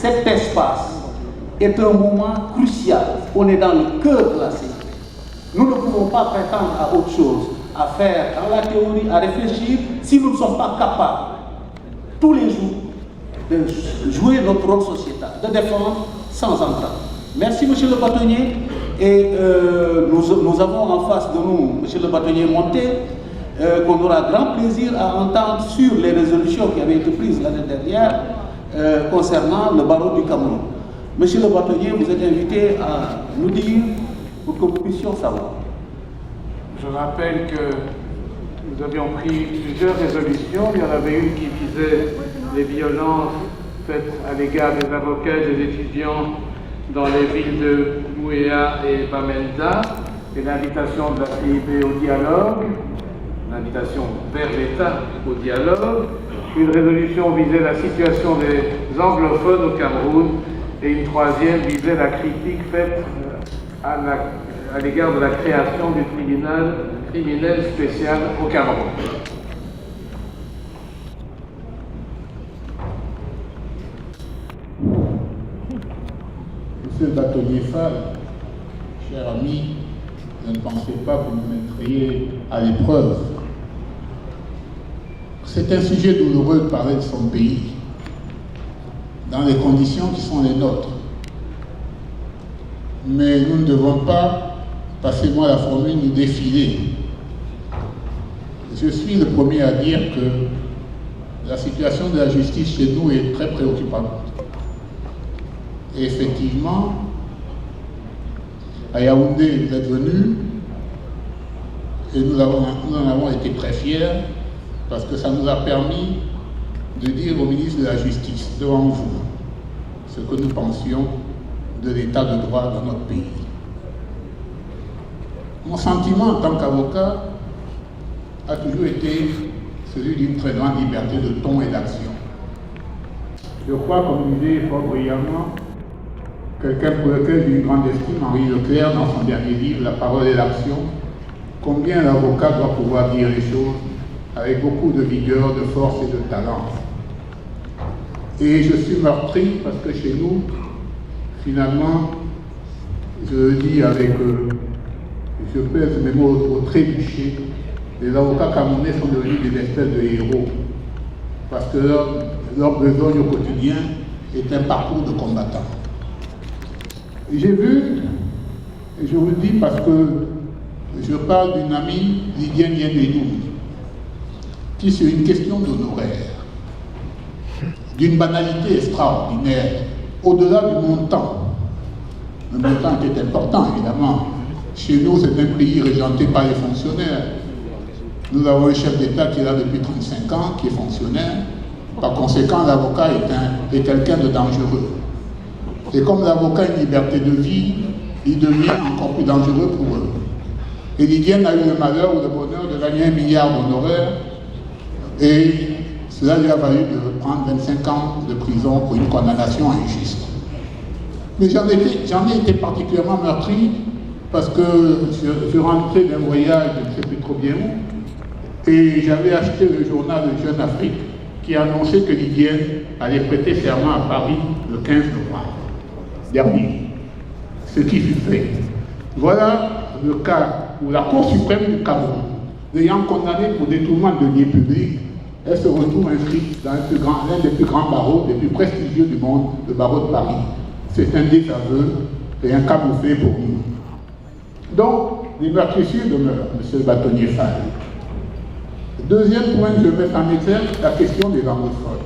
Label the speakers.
Speaker 1: cet espace est un moment crucial. On est dans le cœur de la sécurité. Nous ne pouvons pas prétendre à autre chose, à faire dans la théorie, à réfléchir, si nous ne sommes pas capables, tous les jours, de jouer notre rôle sociétal, de défendre sans entrave. Merci, monsieur le bâtonnier. Et nous avons en face de nous, monsieur le bâtonnier Monté, qu'on aura grand plaisir à entendre sur les résolutions qui avaient été prises l'année dernière concernant le barreau du Cameroun. Monsieur le bâtonnier, vous êtes invité à nous dire pour que nous puissions savoir.
Speaker 2: Je rappelle que nous avions pris plusieurs résolutions. Il y en avait une qui visait les violences faites à l'égard des avocats et des étudiants dans les villes de Mouéa et Bamenda, et l'invitation de la CIB au dialogue, l'invitation vers l'État au dialogue. Une résolution visait la situation des anglophones au Cameroun, et une troisième visait la critique faite à l'égard de la création du tribunal criminel spécial au Cameroun.
Speaker 3: Monsieur le bâtonnier Fall, cher ami, je ne pensais pas que vous me mettriez à l'épreuve. C'est un sujet douloureux de parler de son pays, dans les conditions qui sont les nôtres. Mais nous ne devons pas, passez-moi la formule, nous défiler. Je suis le premier à dire que la situation de la justice chez nous est très préoccupante. Et effectivement, à Yaoundé, vous êtes venus, et nous en avons été très fiers, parce que ça nous a permis de dire au ministre de la Justice, devant vous, ce que nous pensions de l'état de droit dans notre pays. Mon sentiment en tant qu'avocat a toujours été celui d'une très grande liberté de ton et d'action. Je crois, comme disait fort brillamment quelqu'un pour lequel j'ai une grande estime, Henri Leclerc, dans son dernier livre, La parole et l'action, combien l'avocat doit pouvoir dire les choses avec beaucoup de vigueur, de force et de talent. Et je suis meurtri parce que chez nous, finalement, je le dis avec, je pèse mes mots au trébuchet, les avocats camerounais sont devenus des espèces de héros, parce que leur besogne au quotidien est un parcours de combattants. J'ai vu, et je vous le dis parce que je parle d'une amie, Lydienne Yenedou, qui sur une question d'honoraire, d'une banalité extraordinaire, au-delà du montant. Le montant était important, évidemment. Chez nous, c'est un pays régenté par les fonctionnaires. Nous avons un chef d'État qui est là depuis 35 ans, qui est fonctionnaire. Par conséquent, l'avocat est quelqu'un de dangereux. Et comme l'avocat a une liberté de vie, il devient encore plus dangereux pour eux. Et Lydienne a eu le malheur ou le bonheur de gagner 1 milliard d'honoraires, et cela lui a valu de prendre 25 ans de prison pour une condamnation injuste. Mais j'en ai été particulièrement meurtri parce que je rentrais d'un voyage, je ne sais plus trop bien où, et j'avais acheté le journal de Jeune Afrique qui annonçait que Lydienne allait prêter serment à Paris le 15 novembre dernier. Ce qui fut fait. Voilà le cas où la Cour suprême du Cameroun, l'ayant condamné pour détournement de deniers publics, elle se retrouve inscrite dans l'un des plus grands barreaux, des plus prestigieux du monde, le barreau de Paris. C'est un désaveu et un camouflet pour nous. Donc, les meurtrissures demeurent, monsieur le bâtonnier Fall. Deuxième point que je mets en exergue, la question des anglophones.